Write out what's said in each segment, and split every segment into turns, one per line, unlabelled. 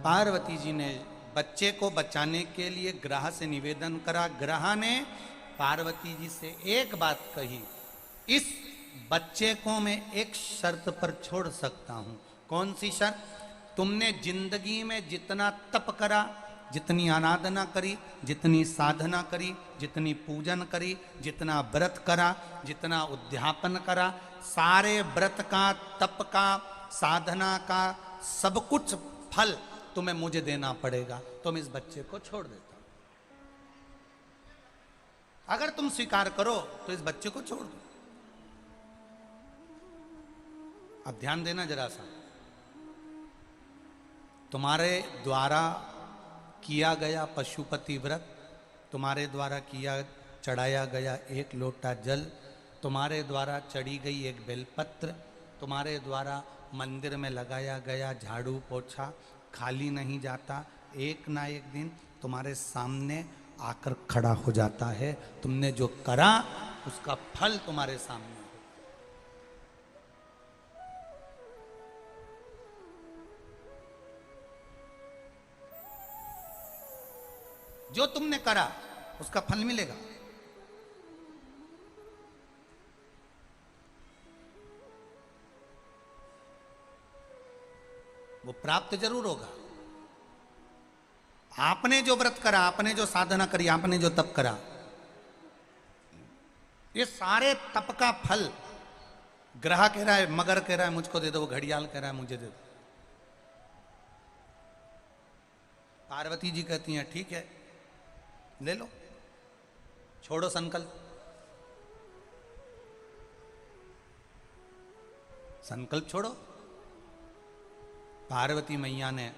पार्वती जी ने बच्चे को बचाने के लिए ग्रह से निवेदन करा। ग्रह ने पार्वती जी से एक बात कही, इस बच्चे को मैं एक शर्त पर छोड़ सकता हूं। कौन सी शर्त? तुमने जिंदगी में जितना तप करा, जितनी आराधना करी, जितनी साधना करी, जितनी पूजन करी, जितना व्रत करा, जितना उद्यापन करा, सारे व्रत का, तप का, साधना का सब कुछ फल तुम्हें मुझे देना पड़ेगा। तुम इस बच्चे को छोड़ देता। अगर तुम स्वीकार करो तो इस बच्चे को छोड़ दो। अब ध्यान देना जरा सा, तुम्हारे द्वारा किया गया पशुपति व्रत, तुम्हारे द्वारा किया चढ़ाया गया एक लोटा जल, तुम्हारे द्वारा चढ़ी गई एक बेलपत्र, तुम्हारे द्वारा मंदिर में लगाया गया झाड़ू पोछा खाली नहीं जाता। एक ना एक दिन तुम्हारे सामने आकर खड़ा हो जाता है। तुमने जो करा उसका फल तुम्हारे सामने। जो तुमने करा उसका फल मिलेगा। वो प्राप्त जरूर होगा। आपने जो व्रत करा, आपने जो साधना करी, आपने जो तप करा, ये सारे तप का फल ग्रह कह रहा है, मगर कह रहा है मुझको दे दो, वो घड़ियाल कह रहा है मुझे दे दो। पार्वती जी कहती हैं ठीक है ले लो, छोड़ो संकल्प। संकल्प छोड़ो। पार्वती मैया ने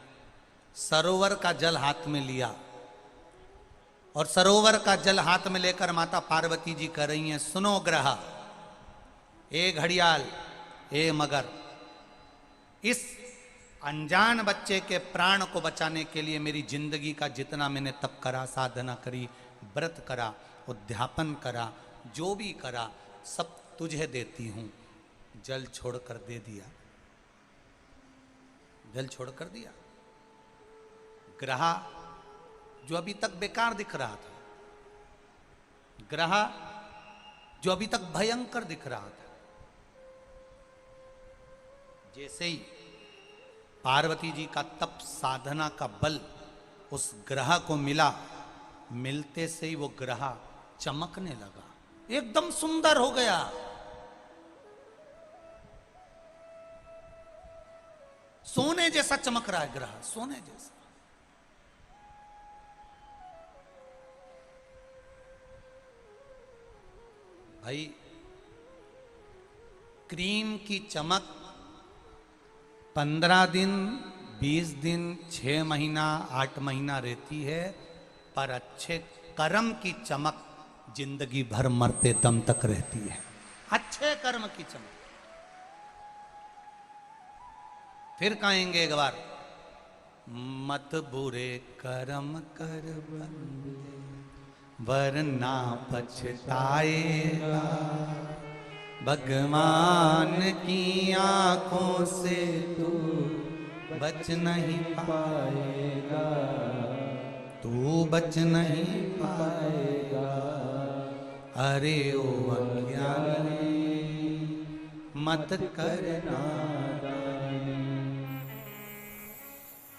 सरोवर का जल हाथ में लिया और सरोवर का जल हाथ में लेकर माता पार्वती जी कह रही हैं, सुनो ग्रह, ए घड़ियाल, ए मगर, इस अनजान बच्चे के प्राण को बचाने के लिए मेरी जिंदगी का जितना मैंने तप करा, साधना करी, व्रत करा, उद्यापन करा, जो भी करा सब तुझे देती हूं। जल छोड़कर दे दिया, जल छोड़कर दिया। ग्रह जो अभी तक बेकार दिख रहा था, ग्रह जो अभी तक भयंकर दिख रहा था, जैसे ही पार्वती जी का तप साधना का बल उस ग्रह को मिला, मिलते से ही वो ग्रह चमकने लगा, एकदम सुंदर हो गया। सोने जैसा चमक रहा है ग्रह, सोने जैसा। भाई क्रीम की चमक 15 दिन, 20 दिन, 6 महीना, 8 महीना रहती है, पर अच्छे कर्म की चमक जिंदगी भर मरते दम तक रहती है। अच्छे कर्म की चमक। फिर कहेंगे एक बार, मत बुरे कर्म कर बंदे वरना पछताएगा, भगवान की आंखों से तू बच नहीं पाएगा, तू बच नहीं पाएगा। अरे ओ अज्ञानी मत करना,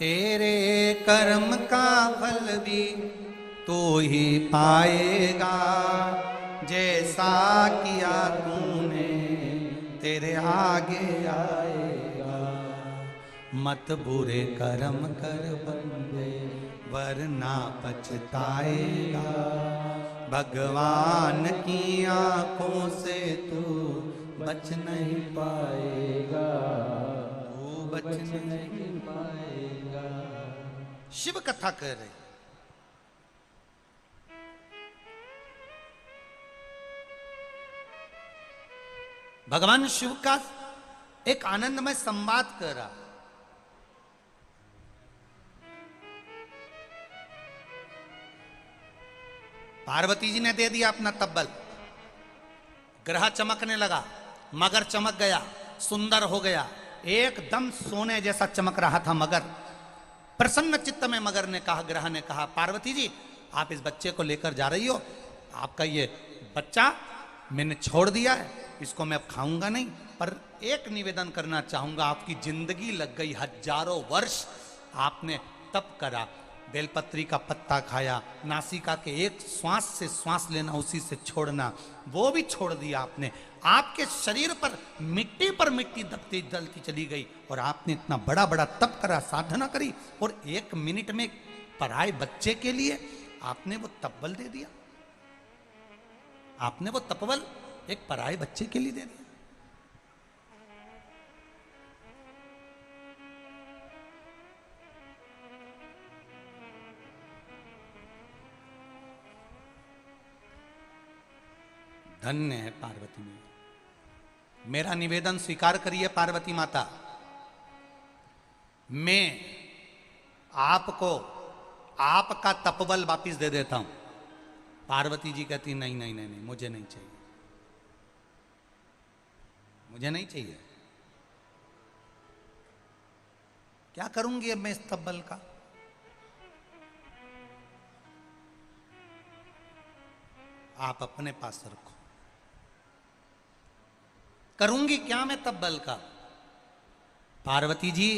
तेरे कर्म का फल भी तू ही पाएगा, जैसा किया तूने तेरे आगे आएगा। मत बुरे कर्म कर बंदे वरना पछताएगा, भगवान की आंखों से तू बच नहीं पाएगा, तू बच नहीं पाएगा। शिव कथा कह रहे, भगवान शिव का एक आनंदमय संवाद कर रहा। पार्वती जी ने दे दिया अपना तब्बल, ग्रह चमकने लगा, मगर चमक गया, सुंदर हो गया, एकदम सोने जैसा चमक रहा था मगर। प्रसन्न चित्त में मगर ने कहा, ग्रह ने कहा, पार्वती जी आप इस बच्चे को लेकर जा रही हो, आपका ये बच्चा मैंने छोड़ दिया है, इसको मैं अब खाऊंगा नहीं, पर एक निवेदन करना चाहूंगा, आपकी जिंदगी लग गई, हजारों वर्ष आपने तप करा, बेलपत्री का पत्ता खाया, नासिका के एक श्वास से श्वास लेना, उसी से छोड़ना, वो भी छोड़ दिया आपने, आपके शरीर पर मिट्टी दबती जलती चली गई, और आपने इतना बड़ा बड़ा तप करा, साधना करी, और 1 मिनट में पराए बच्चे के लिए आपने वो तपबल दे दिया, आपने वो तपबल एक पराए बच्चे के लिए दे दिया। धन्य है पार्वती मैया, मेरा निवेदन स्वीकार करिए पार्वती माता, मैं आपको आपका तपबल वापिस दे देता हूं। पार्वती जी कहती नहीं नहीं नहीं नहीं, मुझे नहीं चाहिए, मुझे नहीं चाहिए, क्या करूंगी अब मैं इस तपबल का? आप अपने पास रखो, करूंगी क्या मैं तपबल का? पार्वती जी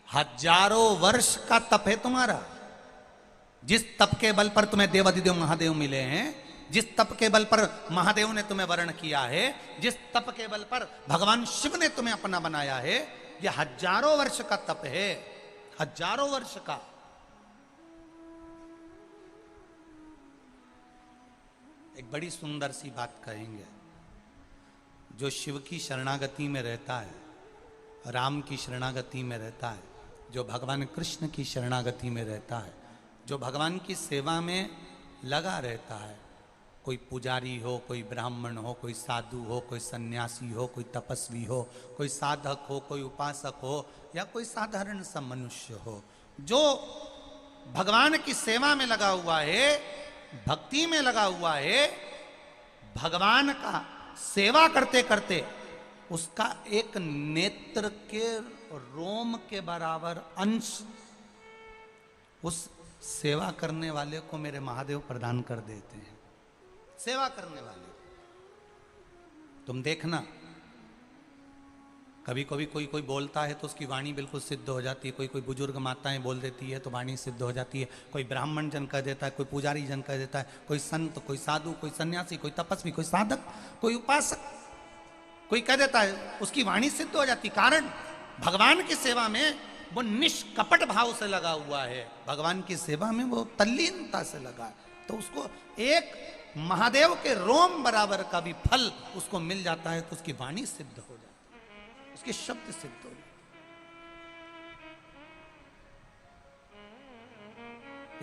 हजारों वर्ष का तप है तुम्हारा, जिस तप के बल पर तुम्हें देवादिदेव महादेव मिले हैं, जिस तप के बल पर महादेव ने तुम्हें वर्ण किया है, जिस तप के बल पर भगवान शिव ने तुम्हें अपना बनाया है, यह हजारों वर्ष का तप है, हजारों वर्ष का। एक बड़ी सुंदर सी बात कहेंगे, जो शिव की शरणागति में रहता है, राम की शरणागति में रहता है, जो भगवान कृष्ण की शरणागति में रहता है, जो भगवान की सेवा में लगा रहता है, कोई पुजारी हो, कोई ब्राह्मण हो, कोई साधु हो, कोई सन्यासी हो, कोई तपस्वी हो, कोई साधक हो, कोई उपासक हो, या कोई साधारण सा मनुष्य हो, जो भगवान की सेवा में लगा हुआ है, भक्ति में लगा हुआ है, भगवान का सेवा करते करते उसका एक नेत्र के रोम के बराबर अंश उस सेवा करने वाले को मेरे महादेव प्रदान कर देते हैं। सेवा करने वाले, तुम देखना, कभी कभी कोई बोलता है तो उसकी वाणी बिल्कुल सिद्ध हो जाती है, कोई बुजुर्ग माताएं बोल देती है तो वाणी सिद्ध हो जाती है, कोई ब्राह्मण जन कह देता है, कोई पुजारी जन कह देता है, कोई संत, कोई साधु, कोई सन्यासी, कोई तपस्वी, कोई साधक, कोई उपासक, कोई कह देता है, उसकी वाणी सिद्ध हो जाती। कारण भगवान की सेवा में वो निष्कपट भाव से लगा हुआ है, भगवान की सेवा में वो तल्लीनता से लगा है, तो उसको एक महादेव के रोम बराबर का भी फल उसको मिल जाता है, तो उसकी वाणी सिद्ध हो जाती है, उसके शब्द सिद्ध हो जाते।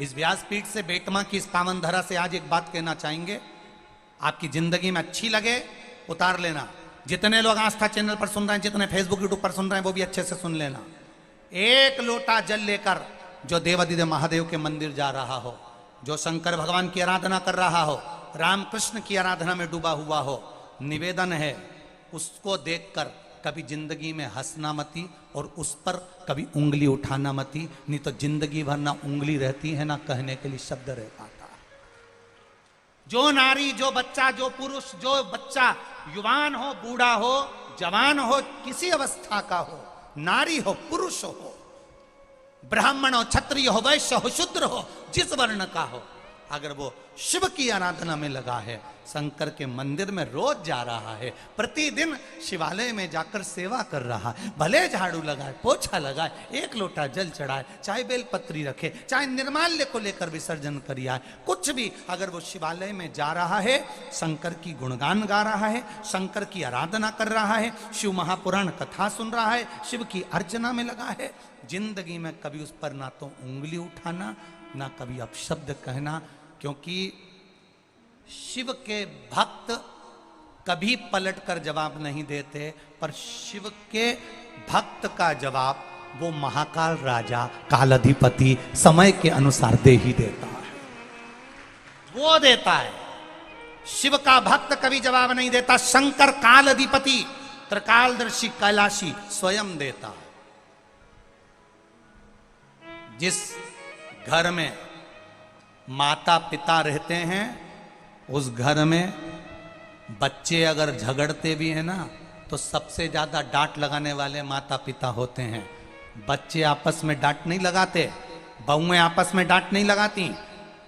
इस व्यासपीठ से बेटमा की इस पावन धरा से आज एक बात कहना चाहेंगे, आपकी जिंदगी में अच्छी लगे उतार लेना। जितने लोग आस्था चैनल पर सुन रहे हैं, जितने फेसबुक यूट्यूब पर सुन रहे हैं, वो भी अच्छे से सुन लेना। एक लोटा जल लेकर जो देवादिदेव महादेव के मंदिर जा रहा हो, जो शंकर भगवान की आराधना कर रहा हो, रामकृष्ण की आराधना में डूबा हुआ हो, निवेदन है उसको देखकर कभी जिंदगी में हंसना मती और उस पर कभी उंगली उठाना मती, नहीं तो जिंदगी भर ना उंगली रहती है, ना कहने के लिए शब्द रह पाता है। जो नारी, जो बच्चा, जो पुरुष, जो बच्चा युवान हो, बूढ़ा हो, जवान हो, किसी अवस्था का हो, नारी हो, पुरुष हो, ब्राह्मण हो, क्षत्रिय हो, वैश्य हो, शूद्र हो, जिस वर्ण का हो, अगर वो शिव की आराधना में लगा है, शंकर के मंदिर में रोज जा रहा है, प्रतिदिन शिवालय में जाकर सेवा कर रहा है, भले झाड़ू लगाए, पोछा लगाए, एक लोटा जल चढ़ाए, चाहे बेलपत्री रखे, चाहे निर्माल्य को लेकर विसर्जन कर आए, कुछ भी, अगर वो शिवालय में जा रहा है, शंकर की गुणगान गा रहा है, शंकर की आराधना कर रहा है, शिव महापुराण कथा सुन रहा है, शिव की अर्चना में लगा है, जिंदगी में कभी उस पर ना तो उंगली उठाना, ना कभी अपशब्द कहना, क्योंकि शिव के भक्त कभी पलटकर जवाब नहीं देते, पर शिव के भक्त का जवाब वो महाकाल राजा, कालाधिपति समय के अनुसार दे ही देता है, वो देता है। शिव का भक्त कभी जवाब नहीं देता, शंकर कालाधिपति त्रिकालदर्शी कैलाशी स्वयं देता है। जिस घर में माता पिता रहते हैं उस घर में बच्चे अगर झगड़ते भी हैं ना तो सबसे ज्यादा डांट लगाने वाले माता पिता होते हैं। बच्चे आपस में डांट नहीं लगाते, बहुएं आपस में डांट नहीं लगाती,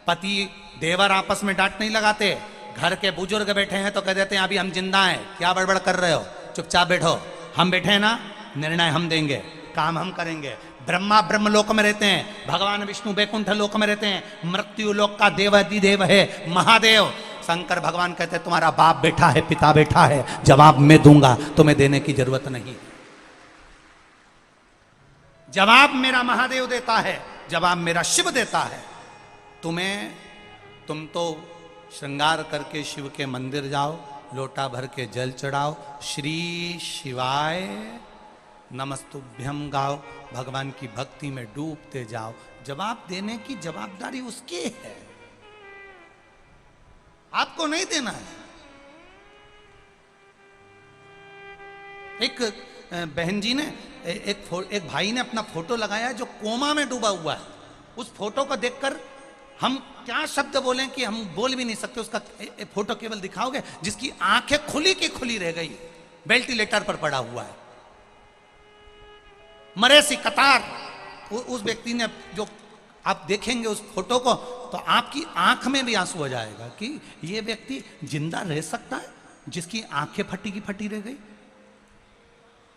पति देवर आपस में डांट नहीं लगाते। घर के बुजुर्ग बैठे हैं तो कह देते हैं अभी हम जिंदा हैं, क्या बड़बड़ कर रहे हो, चुपचाप बैठो, हम बैठे हैं ना, निर्णय हम देंगे, काम हम करेंगे। ब्रह्मा ब्रह्म लोक में रहते हैं, भगवान विष्णु वैकुंठ लोक में रहते हैं, मृत्यु लोक का देवाधिदेव है महादेव। शंकर भगवान कहते हैं तुम्हारा बाप बैठा है, पिता बैठा है, जवाब मैं दूंगा, तुम्हें देने की जरूरत नहीं। जवाब मेरा महादेव देता है, जवाब मेरा शिव देता है। तुम तो श्रृंगार करके शिव के मंदिर जाओ, लोटा भर के जल चढ़ाओ, श्री शिवाय नमस्तुभ्यम गाओ, भगवान की भक्ति में डूबते जाओ। जवाब देने की जवाबदारी उसकी है, आपको नहीं देना है। एक बहन जी ने एक भाई ने अपना फोटो लगाया जो कोमा में डूबा हुआ है। उस फोटो को देखकर हम क्या शब्द बोलें कि हम बोल भी नहीं सकते। उसका फोटो केवल दिखाओगे जिसकी आंखें खुली की खुली रह गई, वेंटिलेटर पर पड़ा हुआ है, मरे सी कतार। उस व्यक्ति ने, जो आप देखेंगे उस फोटो को तो आपकी आंख में भी आंसू हो जाएगा कि ये व्यक्ति जिंदा रह सकता है जिसकी आंखें फटी की फटी रह गई।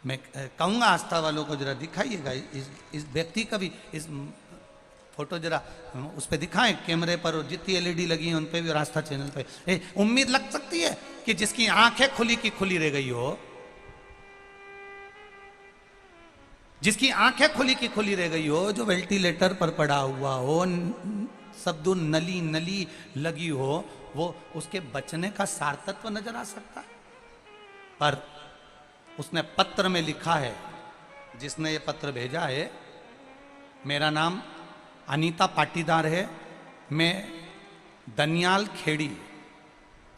मैं कहूंगा आस्था वालों को जरा दिखाइएगा इस व्यक्ति का भी, इस फोटो जरा उस पर दिखाएं कैमरे पर, और जितनी एलईडी लगी है उन पे भी, और आस्था चैनल पे। उम्मीद लग सकती है कि जिसकी आंखें खुली की खुली रह गई हो, जिसकी आंखें खुली की खुली रह गई हो, जो वेंटिलेटर पर पड़ा हुआ हो, शब्दों नली नली लगी हो, वो उसके बचने का सार्थत्व नजर आ सकता है। पर उसने पत्र में लिखा है, जिसने ये पत्र भेजा है, मेरा नाम अनीता पाटीदार है, मैं दनियाल खेड़ी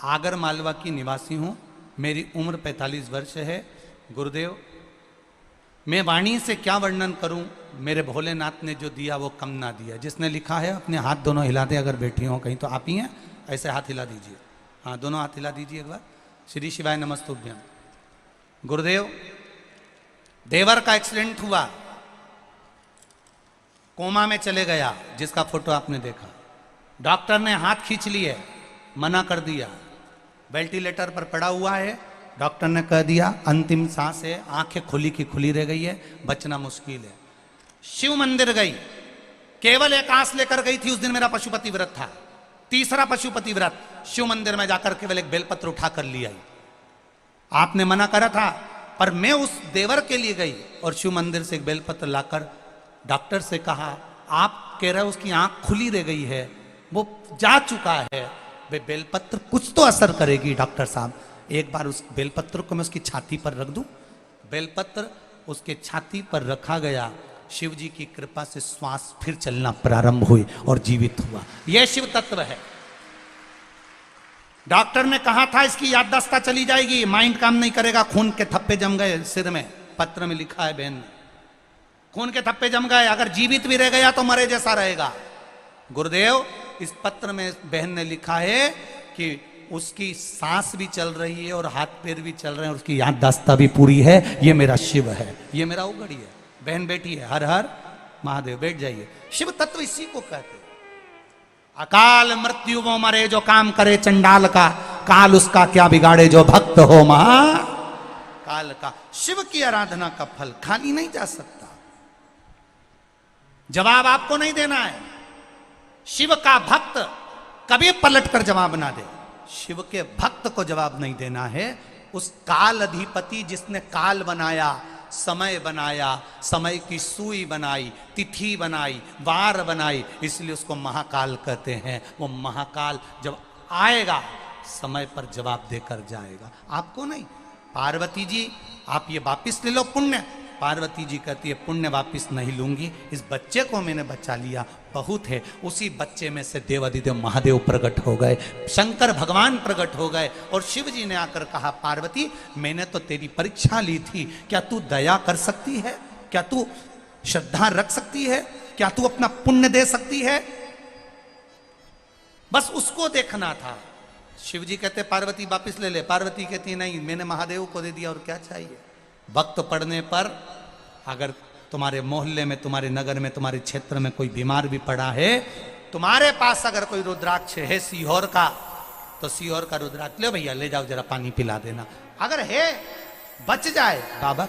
आगर मालवा की निवासी हूँ, मेरी उम्र 45 वर्ष है। गुरुदेव, मैं वाणी से क्या वर्णन करूं, मेरे भोलेनाथ ने जो दिया वो कम ना दिया। जिसने लिखा है अपने हाथ दोनों हिला दे, अगर बैठी हो कहीं तो आप ही हैं, ऐसे हाथ हिला दीजिए, हाँ दोनों हाथ हिला दीजिए एक बार। श्री शिवाय नमस्तुभ्यम। गुरुदेव, देवर का एक्सीडेंट हुआ, कोमा में चले गया, जिसका फोटो आपने देखा। डॉक्टर ने हाथ खींच लिए, मना कर दिया, वेंटिलेटर पर पड़ा हुआ है। डॉक्टर ने कह दिया अंतिम सांस है, आंखें खुली की खुली रह गई है, बचना मुश्किल है। शिव मंदिर गई, केवल एक आंस लेकर गई थी। उस दिन मेरा पशुपति व्रत था, तीसरा पशुपति व्रत। शिव मंदिर में जाकर केवल एक बेलपत्र उठा कर लिया। आपने मना करा था, पर मैं उस देवर के लिए गई और शिव मंदिर से एक बेलपत्र लाकर डॉक्टर से कहा, आप कह रहे हो उसकी आंख खुली रह गई है, वो जा चुका है, वे बेलपत्र कुछ तो असर करेगी डॉक्टर साहब, एक बार उस बेलपत्र को मैं उसकी छाती पर रख दूं। बेलपत्र उसके छाती पर रखा गया, शिव जी की कृपा से श्वास फिर चलना प्रारंभ हुई और जीवित हुआ। यह शिव तत्व है। डॉक्टर ने कहा था इसकी याददाश्त चली जाएगी, माइंड काम नहीं करेगा, खून के थप्पे जम गए सिर में, पत्र में लिखा है बहन ने, खून के थप्पे जम गए, अगर जीवित भी रह गया तो मरे जैसा रहेगा। गुरुदेव, इस पत्र में बहन ने लिखा है कि उसकी सांस भी चल रही है और हाथ पैर भी चल रहे हैं और उसकी याददाश्त भी पूरी है। ये मेरा शिव है, ये मेरा उगड़ी है। बहन बेटी है, हर हर महादेव। बैठ जाइए। शिव तत्व इसी को कहते हैं। अकाल मृत्यु वो मरे जो काम करे चंडाल का, काल उसका क्या बिगाड़े जो भक्त हो महा काल का। शिव की आराधना का फल खाली नहीं जा सकता। जवाब आपको नहीं देना है। शिव का भक्त कभी पलट कर जवाब ना दे। शिव के भक्त को जवाब नहीं देना है। उस काल अधिपति जिसने काल बनाया, समय बनाया, समय की सुई बनाई, तिथि बनाई, वार बनाई, इसलिए उसको महाकाल कहते हैं। वो महाकाल जब आएगा समय पर जवाब देकर जाएगा, आपको नहीं। पार्वती जी आप ये वापिस ले लो पुण्य। पार्वती जी कहती है पुण्य वापिस नहीं लूंगी, इस बच्चे को मैंने बचा लिया, बहुत है। उसी बच्चे में से देवादिदेव महादेव प्रकट हो गए, शंकर भगवान प्रकट हो गए और शिव जी ने आकर कहा पार्वती मैंने तो तेरी परीक्षा ली थी, क्या तू दया कर सकती है, क्या तू श्रद्धा रख सकती है, क्या तू अपना पुण्य दे सकती है? बस उसको देखना था। शिव जी कहते पार्वती वापिस ले ले, पार्वती कहती नहीं मैंने महादेव को दे दिया और क्या चाहिए। वक्त पड़ने पर अगर तुम्हारे मोहल्ले में, तुम्हारे नगर में, तुम्हारे क्षेत्र में कोई बीमार भी पड़ा है, तुम्हारे पास अगर कोई रुद्राक्ष है सीहोर का, तो सीहोर का रुद्राक्ष ले भैया, ले जाओ जरा पानी पिला देना। अगर है बच जाए बाबा